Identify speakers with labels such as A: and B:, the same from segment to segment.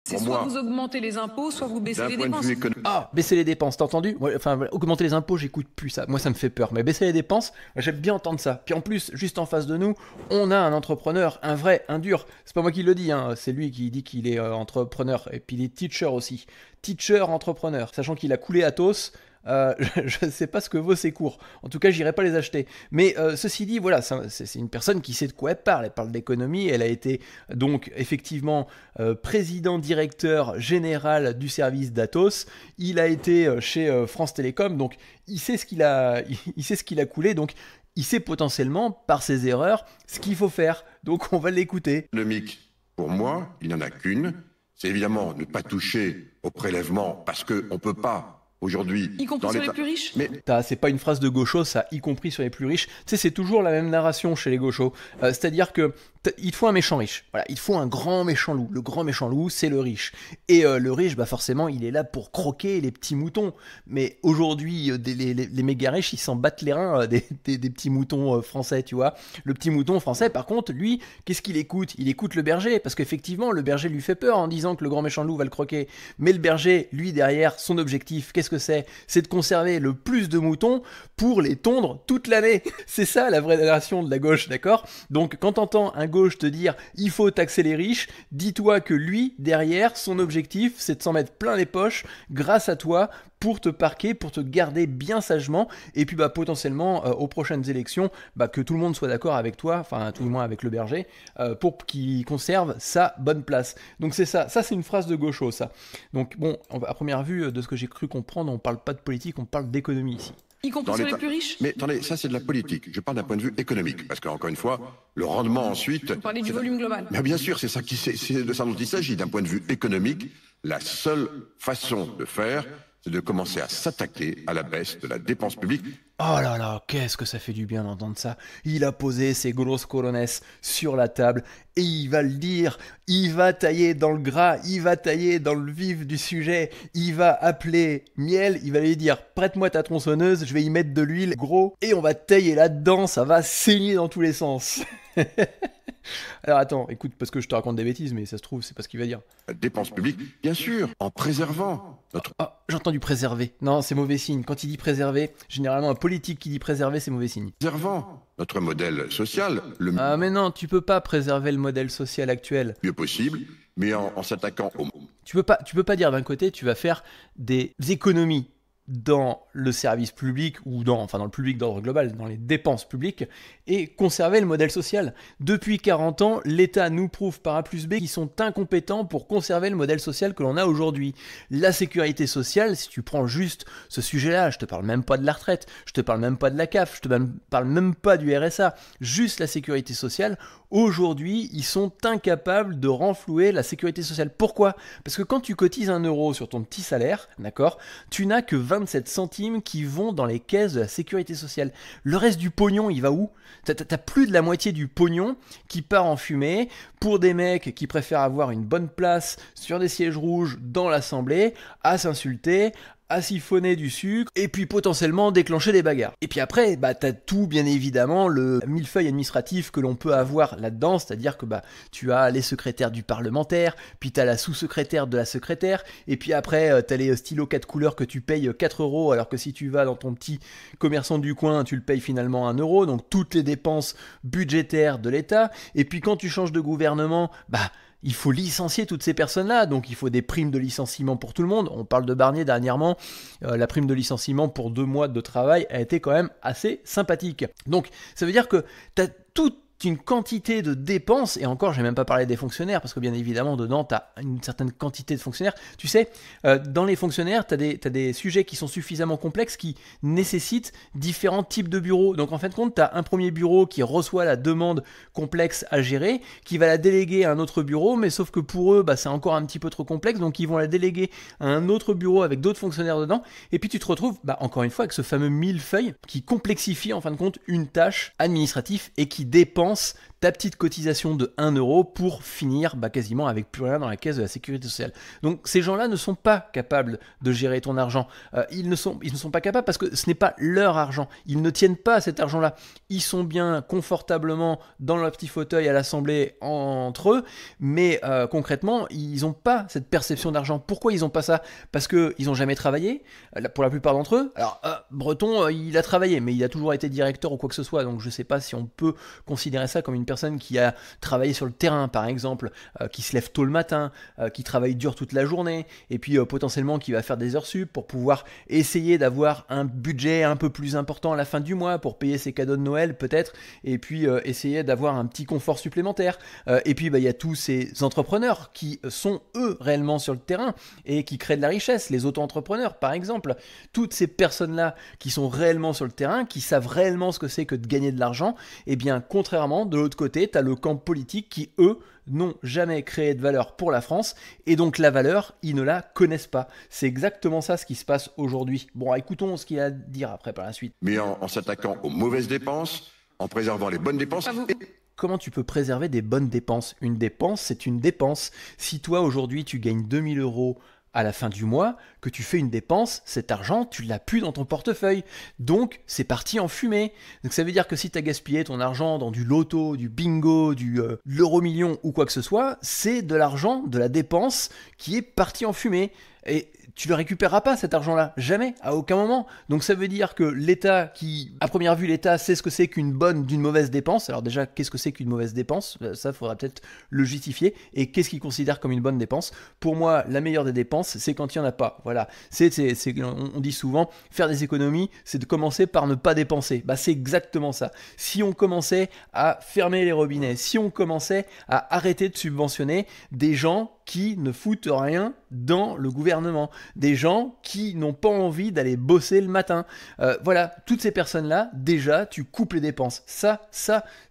A: C'est
B: Pour
A: soit
B: moi,
A: vous augmentez les impôts, soit vous baissez
B: d'un
A: les
B: point de
A: dépenses.
B: vue économique,
C: Ah, baisser les dépenses, t'as entendu? Ouais, enfin, voilà, augmenter les impôts, j'écoute plus ça. Moi, ça me fait peur. Mais baisser les dépenses, j'aime bien entendre ça. Puis en plus, juste en face de nous, on a un entrepreneur, un vrai, un dur. C'est pas moi qui le dis, hein. C'est lui qui dit qu'il est entrepreneur. Et puis il est teacher aussi. Teacher, entrepreneur. Sachant qu'il a coulé Athos. Je ne sais pas ce que vaut ses cours. En tout cas, j'irai pas les acheter. Mais ceci dit, voilà, c'est une personne qui sait de quoi elle parle. Elle parle d'économie. Elle a été donc effectivement président-directeur général du service d'Atos. Il a été chez France Télécom. Donc, il sait ce qu'il a, il sait ce qu'il a coulé. Donc, il sait potentiellement, par ses erreurs, ce qu'il faut faire. Donc, on va l'écouter.
B: pour moi, il n'y en a qu'une. C'est évidemment ne pas toucher au prélèvement parce qu'on ne peut pas aujourd'hui.
A: Y compris
B: dans
A: sur les
B: l'État-
A: plus riches.
B: Mais
C: C'est pas une phrase de gaucho, ça, y compris sur les plus riches. Tu sais, c'est toujours la même narration chez les gauchos. C'est-à-dire que il te faut un méchant riche. Voilà, il te faut un grand méchant loup. Le grand méchant loup, c'est le riche. Et le riche, bah forcément, il est là pour croquer les petits moutons. Mais aujourd'hui, les méga riches, ils s'en battent les reins des petits moutons français, tu vois. Le petit mouton français, par contre, lui, qu'est-ce qu'il écoute? Il écoute le berger, parce qu'effectivement, le berger lui fait peur en disant que le grand méchant loup va le croquer. Mais le berger, lui, derrière, son objectif, qu'est-ce que c'est? C'est de conserver le plus de moutons pour les tondre toute l'année. C'est ça la vraie narration de la gauche, d'accord? Donc quand t'entends un gauche te dire il faut taxer les riches, dis-toi que lui, derrière, son objectif, c'est de s'en mettre plein les poches grâce à toi pour te parquer, pour te garder bien sagement, et puis bah potentiellement aux prochaines élections, bah, que tout le monde soit d'accord avec toi, enfin tout le moins avec le berger, pour qu'il conserve sa bonne place. Donc c'est ça c'est une phrase de gaucho ça. Donc bon, à première vue, de ce que j'ai cru comprendre, on parle pas de politique, on parle d'économie ici.
A: Y compris
B: dans
A: sur les
B: l'État-
A: plus riches.
B: Mais attendez, ça c'est de la politique. Je parle d'un point de vue économique. Parce qu'encore une fois, le rendement ensuite.
A: Vous parlez du
B: c'est-
A: volume global.
B: Mais bien sûr, c'est de ça dont il s'agit. D'un point de vue économique, la seule façon de faire, c'est de commencer à s'attaquer à la baisse de la dépense publique.
C: Oh là là, qu'est-ce que ça fait du bien d'entendre ça. Il a posé ses grosses corones sur la table et il va le dire, il va tailler dans le gras, il va tailler dans le vif du sujet, il va appeler Miel, il va lui dire prête-moi ta tronçonneuse, je vais y mettre de l'huile gros et on va tailler là-dedans, ça va saigner dans tous les sens. Alors attends, écoute, parce que je te raconte des bêtises, mais ça se trouve, c'est pas ce qu'il va dire.
B: La dépense publique, bien sûr, en préservant notre.
C: Ah, j'ai entendu préserver. Non, c'est mauvais signe. Quand il dit préserver, généralement un politique qui dit préserver, c'est mauvais signe.
B: Préservant notre modèle social le
C: Ah mais non, tu peux pas préserver le modèle social actuel.
B: mieux possible, mais en s'attaquant au.
C: Tu peux pas dire d'un côté, tu vas faire des économies dans le service public ou dans le public d'ordre global, dans les dépenses publiques, et conserver le modèle social. Depuis 40 ans, l'État nous prouve par A plus B qu'ils sont incompétents pour conserver le modèle social que l'on a aujourd'hui. La sécurité sociale, si tu prends juste ce sujet-là, je te parle même pas de la retraite, je te parle même pas de la CAF, je te parle même pas du RSA, juste la sécurité sociale, aujourd'hui, ils sont incapables de renflouer la sécurité sociale. Pourquoi? Parce que quand tu cotises 1 euro sur ton petit salaire, d'accord, tu n'as que 27 centimes qui vont dans les caisses de la sécurité sociale. Le reste du pognon, il va où? T'as plus de la moitié du pognon qui part en fumée pour des mecs qui préfèrent avoir une bonne place sur des sièges rouges dans l'Assemblée, à s'insulter, à siphonner du sucre, et puis potentiellement déclencher des bagarres. Et puis après, bah t'as tout bien évidemment le millefeuille administratif que l'on peut avoir là-dedans, c'est-à-dire que bah tu as les secrétaires du parlementaire, puis t'as la sous-secrétaire de la secrétaire, et puis après t'as les stylos 4 couleurs que tu payes 4 euros, alors que si tu vas dans ton petit commerçant du coin, tu le payes finalement 1 euro, donc toutes les dépenses budgétaires de l'État, et puis quand tu changes de gouvernement, bah il faut licencier toutes ces personnes-là, donc il faut des primes de licenciement pour tout le monde. On parle de Barnier dernièrement, la prime de licenciement pour 2 mois de travail a été quand même assez sympathique. Donc ça veut dire que tu as toute une quantité de dépenses, et encore j'ai même pas parlé des fonctionnaires, parce que bien évidemment dedans tu as une certaine quantité de fonctionnaires. Tu sais, dans les fonctionnaires, tu as des sujets qui sont suffisamment complexes, qui nécessitent différents types de bureaux. Donc en fin de compte, tu as un premier bureau qui reçoit la demande complexe à gérer, qui va la déléguer à un autre bureau, mais sauf que pour eux, bah, c'est encore un petit peu trop complexe, donc ils vont la déléguer à un autre bureau avec d'autres fonctionnaires dedans, et puis tu te retrouves, bah, encore une fois, avec ce fameux millefeuille qui complexifie en fin de compte une tâche administrative et qui dépense ta petite cotisation de 1 euro pour finir quasiment avec plus rien dans la caisse de la sécurité sociale. Donc ces gens-là ne sont pas capables de gérer ton argent. Ils ne sont pas capables parce que ce n'est pas leur argent. Ils ne tiennent pas à cet argent-là. Ils sont bien confortablement dans leur petit fauteuil à l'Assemblée entre eux, mais concrètement, ils n'ont pas cette perception d'argent. Pourquoi ils n'ont pas ça? Parce qu'ils n'ont jamais travaillé, pour la plupart d'entre eux. Alors, Breton, il a travaillé, mais il a toujours été directeur ou quoi que ce soit, donc je ne sais pas si on peut considérer ça comme une personne qui a travaillé sur le terrain, par exemple, qui se lève tôt le matin, qui travaille dur toute la journée, et puis potentiellement qui va faire des heures sup pour pouvoir essayer d'avoir un budget un peu plus important à la fin du mois pour payer ses cadeaux de Noël peut-être, et puis essayer d'avoir un petit confort supplémentaire. Et puis il y a tous ces entrepreneurs qui sont eux réellement sur le terrain et qui créent de la richesse, les auto-entrepreneurs par exemple. Toutes ces personnes-là qui sont réellement sur le terrain, qui savent réellement ce que c'est que de gagner de l'argent, et bien contrairement, de l'autre côté, tu as le camp politique qui, eux, n'ont jamais créé de valeur pour la France, et donc la valeur, ils ne la connaissent pas. C'est exactement ça ce qui se passe aujourd'hui. Bon, écoutons ce qu'il a à dire après par la suite.
B: Mais en s'attaquant aux mauvaises dépenses, en préservant les bonnes dépenses...
C: Comment tu peux préserver des bonnes dépenses? Une dépense, c'est une dépense. Si toi, aujourd'hui, tu gagnes 2000 euros à la fin du mois, que tu fais une dépense, cet argent, tu l'as plus dans ton portefeuille. Donc, c'est parti en fumée. Donc, ça veut dire que si tu as gaspillé ton argent dans du loto, du bingo, du l'euro-million ou quoi que ce soit, c'est de l'argent, de la dépense qui est parti en fumée. Et tu ne le récupéreras pas cet argent-là, jamais, à aucun moment. Donc ça veut dire que l'État qui, à première vue, l'État sait ce que c'est qu'une bonne d'une mauvaise dépense. Alors déjà, qu'est-ce que c'est qu'une mauvaise dépense? Ça, il faudra peut-être le justifier. Et qu'est-ce qu'il considère comme une bonne dépense? Pour moi, la meilleure des dépenses, c'est quand il n'y en a pas. Voilà. On dit souvent, faire des économies, c'est de commencer par ne pas dépenser. C'est exactement ça. Si on commençait à fermer les robinets, si on commençait à arrêter de subventionner des gens qui ne foutent rien dans le gouvernement, des gens qui n'ont pas envie d'aller bosser le matin. Voilà, toutes ces personnes-là, déjà, tu coupes les dépenses. Ça,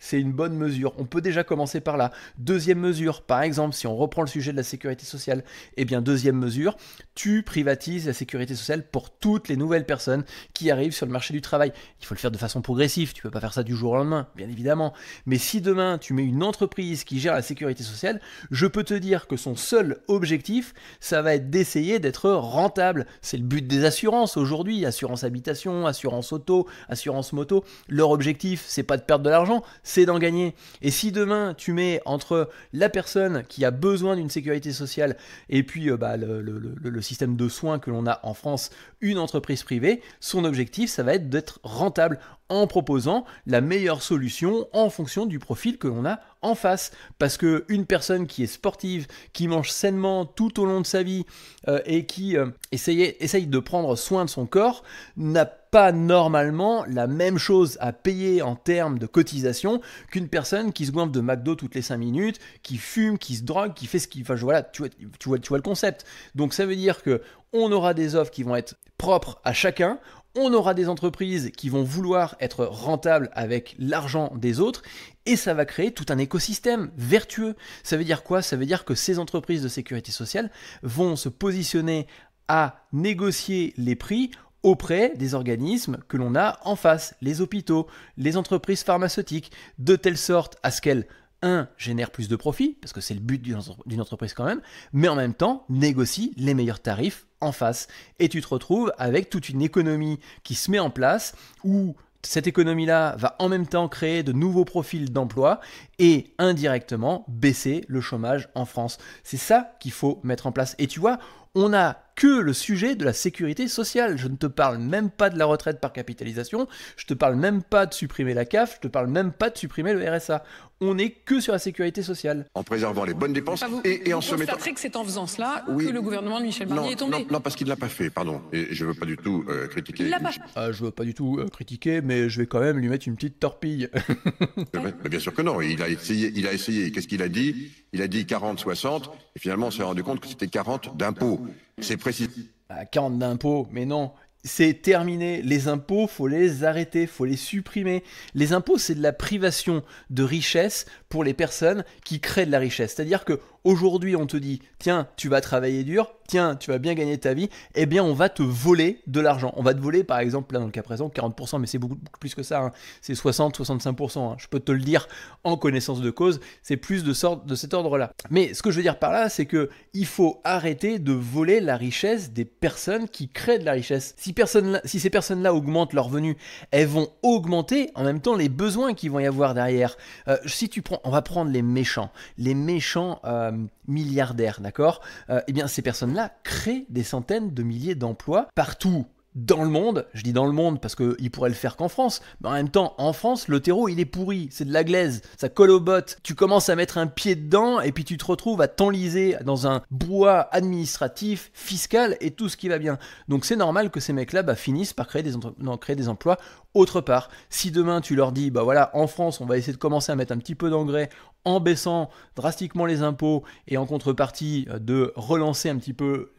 C: c'est une bonne mesure. On peut déjà commencer par là. Deuxième mesure, par exemple, si on reprend le sujet de la sécurité sociale, eh bien, deuxième mesure, tu privatises la sécurité sociale pour toutes les nouvelles personnes qui arrivent sur le marché du travail. Il faut le faire de façon progressive, tu peux pas faire ça du jour au lendemain, bien évidemment. Mais si demain, tu mets une entreprise qui gère la sécurité sociale, je peux te dire que son seul objectif, ça va être d'essayer d'être rentable. C'est le but des assurances aujourd'hui, assurance habitation, assurance auto, assurance moto. Leur objectif, c'est pas de perdre de l'argent, c'est d'en gagner. Et si demain, tu mets entre la personne qui a besoin d'une sécurité sociale et puis le système de soins que l'on a en France, une entreprise privée, son objectif, ça va être d'être rentable en proposant la meilleure solution en fonction du profil que l'on a en face. Parce qu'une personne qui est sportive, qui mange sainement tout au long de sa vie et qui essaye de prendre soin de son corps, n'a pas normalement la même chose à payer en termes de cotisation qu'une personne qui se goinfre de McDo toutes les 5 minutes, qui fume, qui se drogue, qui fait ce qu'il... Enfin, voilà, tu vois le concept. Donc ça veut dire que on aura des offres qui vont être propres à chacun, on aura des entreprises qui vont vouloir être rentables avec l'argent des autres, et ça va créer tout un écosystème vertueux. Ça veut dire quoi? Ça veut dire que ces entreprises de sécurité sociale vont se positionner à négocier les prix auprès des organismes que l'on a en face, les hôpitaux, les entreprises pharmaceutiques, de telle sorte à ce qu'elles génèrent plus de profit, parce que c'est le but d'une entreprise quand même, mais en même temps négocie les meilleurs tarifs en face. Et tu te retrouves avec toute une économie qui se met en place, où cette économie-là va en même temps créer de nouveaux profils d'emploi et indirectement baisser le chômage en France. C'est ça qu'il faut mettre en place. Et tu vois, on n'a que le sujet de la sécurité sociale. Je ne te parle même pas de la retraite par capitalisation, je te parle même pas de supprimer la CAF, je te parle même pas de supprimer le RSA. On n'est que sur la sécurité sociale.
B: En préservant les bonnes dépenses et en se mettant...
A: Vous que c'est en faisant cela que le gouvernement de Michel Barnier est tombé.
B: Non, parce qu'il ne l'a pas fait, pardon. Et je ne veux pas du tout critiquer...
A: Il l'a pas fait.
C: Je ne veux pas du tout critiquer, mais je vais quand même lui mettre une petite torpille.
B: Mais bien sûr que non, il a essayé. Qu'est-ce qu'il a dit? Il a dit 40-60, et finalement on s'est rendu compte que c'était 40 d'impôts. C'est précis.
C: 40 d'impôts, mais non. C'est terminé. Les impôts, faut les arrêter, faut les supprimer. Les impôts, c'est de la privation de richesse pour les personnes qui créent de la richesse. C'est-à-dire que aujourd'hui on te dit, tiens, tu vas travailler dur, tiens, tu vas bien gagner ta vie, eh bien on va te voler de l'argent. On va te voler par exemple, là dans le cas présent, 40%, mais c'est beaucoup plus que ça, hein. C'est 60-65%, hein. Je peux te le dire en connaissance de cause, c'est plus de cet ordre-là. Mais ce que je veux dire par là, c'est que il faut arrêter de voler la richesse des personnes qui créent de la richesse. Si ces personnes-là augmentent leurs revenus, elles vont augmenter en même temps les besoins qu'il vont y avoir derrière. On va prendre les méchants milliardaires, d'accord ? Eh bien, ces personnes-là créent des centaines de milliers d'emplois partout dans le monde. Je dis dans le monde parce qu'ils pourraient le faire qu'en France, mais en même temps, en France, le terreau, il est pourri, c'est de la glaise, ça colle aux bottes. Tu commences à mettre un pied dedans et puis tu te retrouves à t'enliser dans un bois administratif, fiscal et tout ce qui va bien. Donc c'est normal que ces mecs-là finissent par créer des emplois autre part. Si demain tu leur dis, voilà, en France, on va essayer de commencer à mettre un petit peu d'engrais en baissant drastiquement les impôts et en contrepartie de relancer un petit peu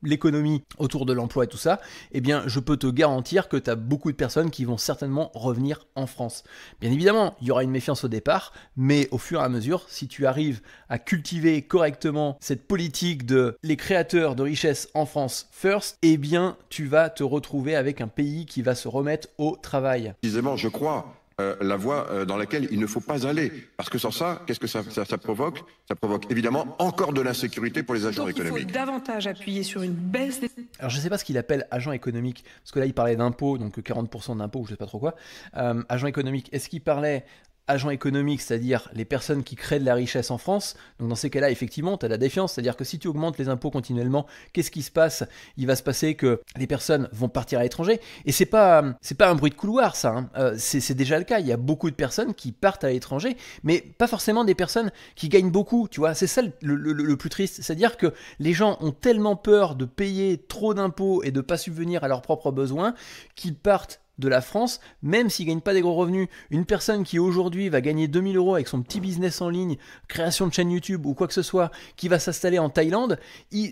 C: l'économie autour de l'emploi et tout ça, eh bien je peux te garantir que tu as beaucoup de personnes qui vont certainement revenir en France. Bien évidemment, il y aura une méfiance au départ, mais au fur et à mesure, si tu arrives à cultiver correctement cette politique de les créateurs de richesse en France first, eh bien tu vas te retrouver avec un pays qui va se remettre au travail.
B: Précisément, je crois, la voie dans laquelle il ne faut pas aller. Parce que sans ça, qu'est-ce que ça provoque ? Ça provoque évidemment encore de l'insécurité pour les agents économiques.
A: Il faut davantage appuyer sur une baisse des...
C: Alors je ne sais pas ce qu'il appelle agent économique, parce que là il parlait d'impôts, donc 40% d'impôts, ou je ne sais pas trop quoi. Agent économique, est-ce qu'il parlait agent économique, c'est-à-dire les personnes qui créent de la richesse en France? Donc dans ces cas-là, effectivement, tu as de la défiance, c'est-à-dire que si tu augmentes les impôts continuellement, qu'est-ce qui se passe? Il va se passer que les personnes vont partir à l'étranger, et c'est pas un bruit de couloir, ça, hein. C'est déjà le cas. Il y a beaucoup de personnes qui partent à l'étranger, mais pas forcément des personnes qui gagnent beaucoup, tu vois. C'est ça le plus triste, c'est-à-dire que les gens ont tellement peur de payer trop d'impôts et de pas subvenir à leurs propres besoins qu'ils partent de la France, même s'ils ne gagnent pas des gros revenus. Une personne qui aujourd'hui va gagner 2000 € avec son petit business en ligne, création de chaîne YouTube ou quoi que ce soit, qui va s'installer en Thaïlande,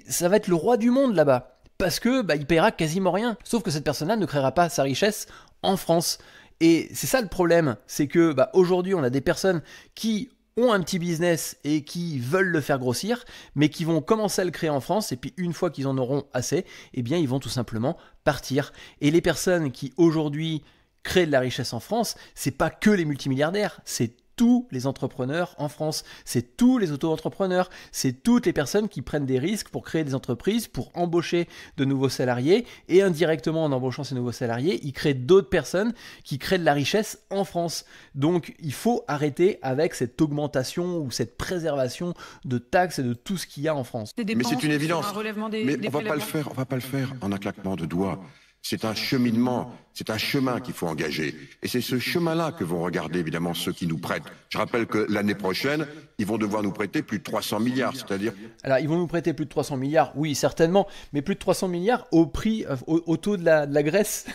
C: ça va être le roi du monde là-bas, parce que il paiera quasiment rien, sauf que cette personne-là ne créera pas sa richesse en France. Et c'est ça le problème, c'est que aujourd'hui on a des personnes qui ont un petit business et qui veulent le faire grossir, mais qui vont commencer à le créer en France, et puis une fois qu'ils en auront assez, eh bien ils vont tout simplement partir. Et les personnes qui aujourd'hui créent de la richesse en France, c'est pas que les multimilliardaires, c'est tous les entrepreneurs en France, c'est tous les auto-entrepreneurs, c'est toutes les personnes qui prennent des risques pour créer des entreprises, pour embaucher de nouveaux salariés, et indirectement en embauchant ces nouveaux salariés, ils créent d'autres personnes qui créent de la richesse en France. Donc il faut arrêter avec cette augmentation ou cette préservation de taxes et de tout ce qu'il y a en France.
B: Mais c'est une évidence, mais on va pas le faire en un claquement de doigts. C'est un cheminement, c'est un chemin qu'il faut engager. Et c'est ce chemin-là que vont regarder évidemment ceux qui nous prêtent. Je rappelle que l'année prochaine, ils vont devoir nous prêter plus de 300 milliards, c'est-à-dire...
C: Alors, ils vont nous prêter plus de 300 milliards, oui, certainement, mais plus de 300 milliards au prix, au taux de la Grèce.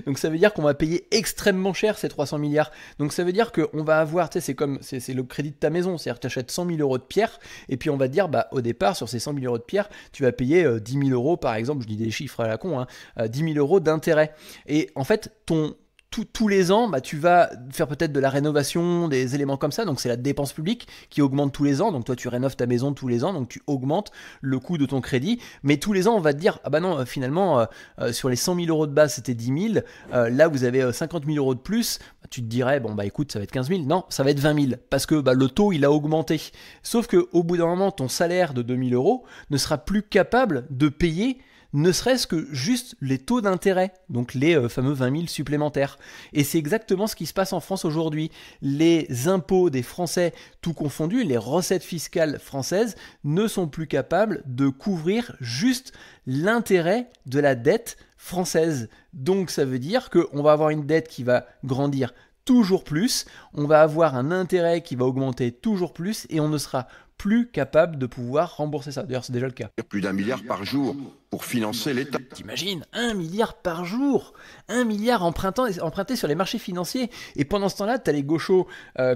C: Donc, ça veut dire qu'on va payer extrêmement cher ces 300 milliards. Donc, ça veut dire qu'on va avoir, tu sais, c'est le crédit de ta maison, c'est-à-dire que tu achètes 100 000 € de pierre, et puis on va te dire, au départ, sur ces 100 000 € de pierre, tu vas payer 10 000 € par exemple, je dis des chiffres à la con, 10 000 € d'intérêt. Et en fait, tous les ans, tu vas faire peut-être de la rénovation, des éléments comme ça, donc c'est la dépense publique qui augmente tous les ans, donc toi tu rénoves ta maison tous les ans, donc tu augmentes le coût de ton crédit, mais tous les ans on va te dire, non, finalement, sur les 100 000 € de base c'était 10 000, là vous avez 50 000 € de plus, tu te dirais, écoute, ça va être 15 000, non, ça va être 20 000, parce que le taux il a augmenté, sauf qu'au bout d'un moment, ton salaire de 2 000 € ne sera plus capable de payer ne serait-ce que juste les taux d'intérêt, donc les fameux 20 000 supplémentaires. Et c'est exactement ce qui se passe en France aujourd'hui. Les impôts des Français, tout confondu, les recettes fiscales françaises ne sont plus capables de couvrir juste l'intérêt de la dette française. Donc ça veut dire qu'on va avoir une dette qui va grandir toujours plus, on va avoir un intérêt qui va augmenter toujours plus et on ne sera plus capable de pouvoir rembourser ça. D'ailleurs, c'est déjà le cas.
B: Plus d'1 milliard par jour pour financer l'État.
C: T'imagines, 1 milliard par jour, 1 milliard emprunté sur les marchés financiers. Et pendant ce temps-là, t'as les gauchos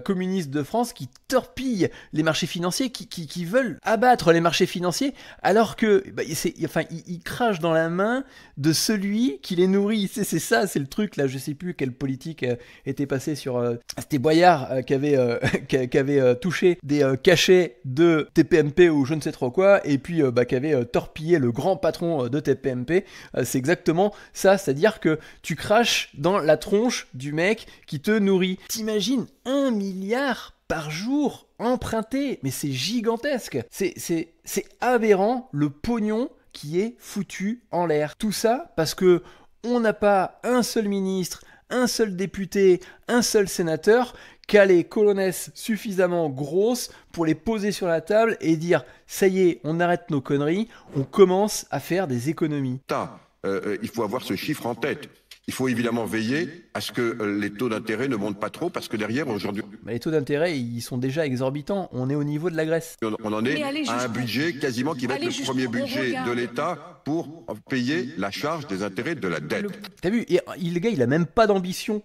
C: communistes de France qui torpillent les marchés financiers, qui veulent abattre les marchés financiers, alors que ils crachent dans la main de celui qui les nourrit. C'est ça, c'est le truc là. Je sais plus quelle politique était passée sur. C'était Boyard qui avait touché des cachets de TPMP ou je ne sais trop quoi, et puis qui avait torpillé le grand patron de TPMP. C'est exactement ça, c'est-à-dire que tu craches dans la tronche du mec qui te nourrit. T'imagines 1 milliard par jour emprunté, mais c'est gigantesque. C'est aberrant le pognon qui est foutu en l'air. Tout ça parce que on n'a pas un seul ministre, un seul député, un seul sénateur qui a les colonnesses suffisamment grosses pour les poser sur la table et dire « ça y est, on arrête nos conneries, on commence à faire des économies ».
B: Il faut avoir ce chiffre en tête. Il faut évidemment veiller à ce que les taux d'intérêt ne montent pas trop, parce que derrière, aujourd'hui...
C: Les taux d'intérêt, ils sont déjà exorbitants. On est au niveau de la Grèce.
B: On en est à un budget quasiment qui va être le premier budget de l'État pour payer la charge des intérêts de la dette.
C: T'as vu, le gars, il a même pas d'ambition.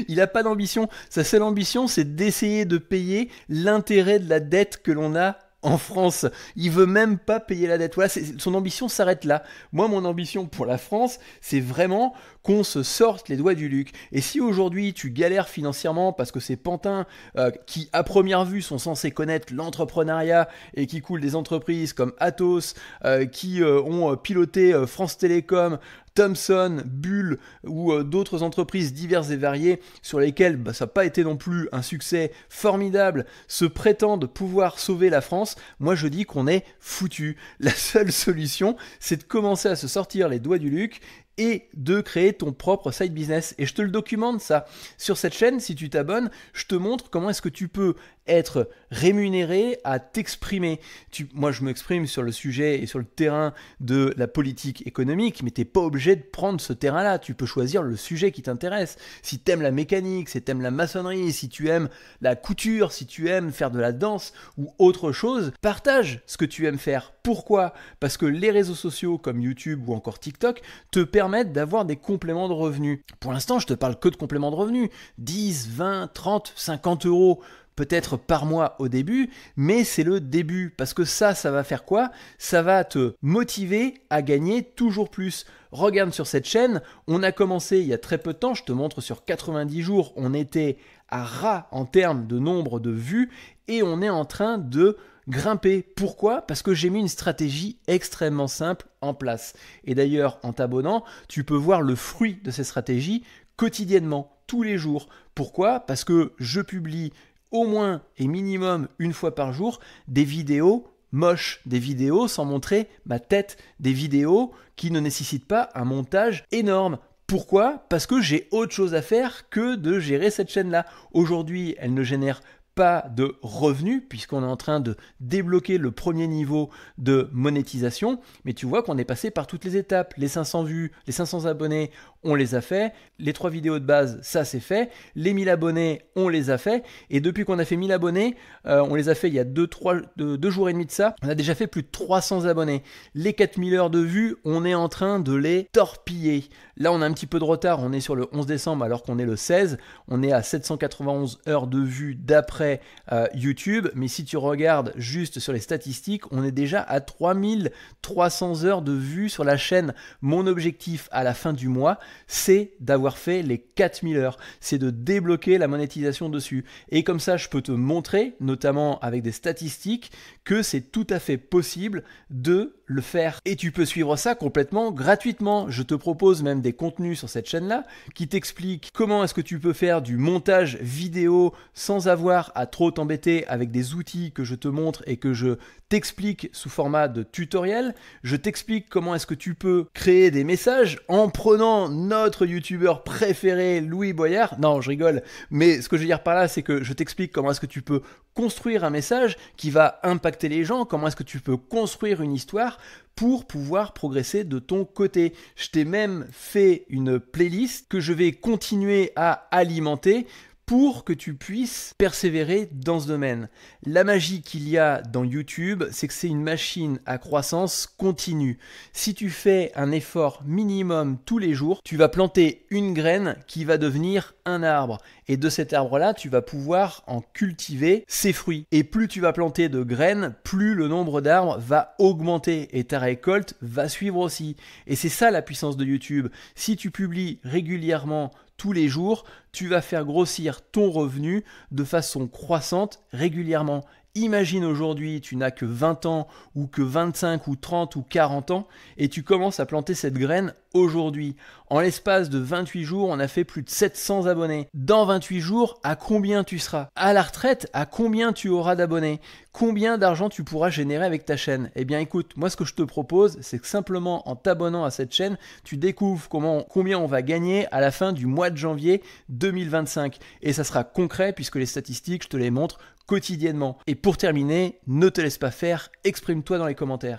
C: Il a pas d'ambition. Sa seule ambition, c'est d'essayer de payer l'intérêt de la dette que l'on a en France. Il veut même pas payer la dette. Voilà, son ambition s'arrête là. Moi, mon ambition pour la France, c'est vraiment qu'on se sorte les doigts du luc. Et si aujourd'hui tu galères financièrement parce que ces pantins qui à première vue sont censés connaître l'entrepreneuriat et qui coulent des entreprises comme Atos, qui ont piloté France Télécom, Thomson, Bull ou d'autres entreprises diverses et variées sur lesquelles ça n'a pas été non plus un succès formidable, se prétendent pouvoir sauver la France, moi je dis qu'on est foutu. La seule solution, c'est de commencer à se sortir les doigts du luc et de créer ton propre side business. Et je te le documente ça. Sur cette chaîne, si tu t'abonnes, je te montre comment est-ce que tu peux être rémunéré à t'exprimer. Moi, je m'exprime sur le sujet et sur le terrain de la politique économique, mais tu n'es pas obligé de prendre ce terrain-là. Tu peux choisir le sujet qui t'intéresse. Si tu aimes la mécanique, si tu aimes la maçonnerie, si tu aimes la couture, si tu aimes faire de la danse ou autre chose, partage ce que tu aimes faire. Pourquoi ? Parce que les réseaux sociaux comme YouTube ou encore TikTok te permettent d'avoir des compléments de revenus. Pour l'instant, je te parle que de compléments de revenus. 10, 20, 30, 50 euros peut-être par mois au début, mais c'est le début, parce que ça va faire quoi ? Ça va te motiver à gagner toujours plus. Regarde sur cette chaîne, on a commencé il y a très peu de temps, je te montre sur 90 jours, on était à ras en termes de nombre de vues, et on est en train de grimper. Pourquoi ? Parce que j'ai mis une stratégie extrêmement simple en place. Et d'ailleurs, en t'abonnant, tu peux voir le fruit de ces stratégies quotidiennement, tous les jours. Pourquoi ? Parce que je publie au moins et minimum une fois par jour des vidéos moches, des vidéos sans montrer ma tête, des vidéos qui ne nécessitent pas un montage énorme. Pourquoi ? Parce que j'ai autre chose à faire que de gérer cette chaîne-là. Aujourd'hui, elle ne génère pas de revenus puisqu'on est en train de débloquer le premier niveau de monétisation, mais tu vois qu'on est passé par toutes les étapes. Les 500 vues, les 500 abonnés, on les a fait. Les 3 vidéos de base, ça c'est fait. Les 1000 abonnés, on les a fait. Et depuis qu'on a fait 1000 abonnés, on les a fait il y a 2 jours et demi de ça, on a déjà fait plus de 300 abonnés. Les 4000 heures de vues, on est en train de les torpiller. Là, on a un petit peu de retard, on est sur le 11 décembre alors qu'on est le 16. On est à 791 heures de vues d'après YouTube. Mais si tu regardes juste sur les statistiques, on est déjà à 3300 heures de vues sur la chaîne. Mon objectif à la fin du mois, c'est d'avoir fait les 4000 heures. C'est de débloquer la monétisation dessus. Et comme ça, je peux te montrer, notamment avec des statistiques, que c'est tout à fait possible de le faire. Et tu peux suivre ça complètement gratuitement. Je te propose même des contenus sur cette chaîne-là qui t'expliquent comment est-ce que tu peux faire du montage vidéo sans avoir à trop t'embêter avec des outils que je te montre et que je t'explique sous format de tutoriel. Je t'explique comment est-ce que tu peux créer des messages en prenant notre youtubeur préféré, Louis Boyard. Non, je rigole. Mais ce que je veux dire par là, c'est que je t'explique comment est-ce que tu peux construire un message qui va impacter les gens, comment est-ce que tu peux construire une histoire pour pouvoir progresser de ton côté. Je t'ai même fait une playlist que je vais continuer à alimenter pour que tu puisses persévérer dans ce domaine. La magie qu'il y a dans YouTube, c'est que c'est une machine à croissance continue. Si tu fais un effort minimum tous les jours, tu vas planter une graine qui va devenir un arbre. Et de cet arbre-là, tu vas pouvoir en cultiver ses fruits. Et plus tu vas planter de graines, plus le nombre d'arbres va augmenter et ta récolte va suivre aussi. Et c'est ça la puissance de YouTube. Si tu publies régulièrement tous les jours, tu vas faire grossir ton revenu de façon croissante régulièrement. Imagine aujourd'hui, tu n'as que 20 ans, ou que 25, ou 30, ou 40 ans, et tu commences à planter cette graine aujourd'hui. En l'espace de 28 jours, on a fait plus de 700 abonnés. Dans 28 jours, à combien tu seras? À la retraite, à combien tu auras d'abonnés? Combien d'argent tu pourras générer avec ta chaîne? Eh bien écoute, moi ce que je te propose, c'est que simplement en t'abonnant à cette chaîne, tu découvres combien on va gagner à la fin du mois de janvier 2025. Et ça sera concret puisque les statistiques, je te les montre quotidiennement. Et pour terminer, ne te laisse pas faire, exprime-toi dans les commentaires.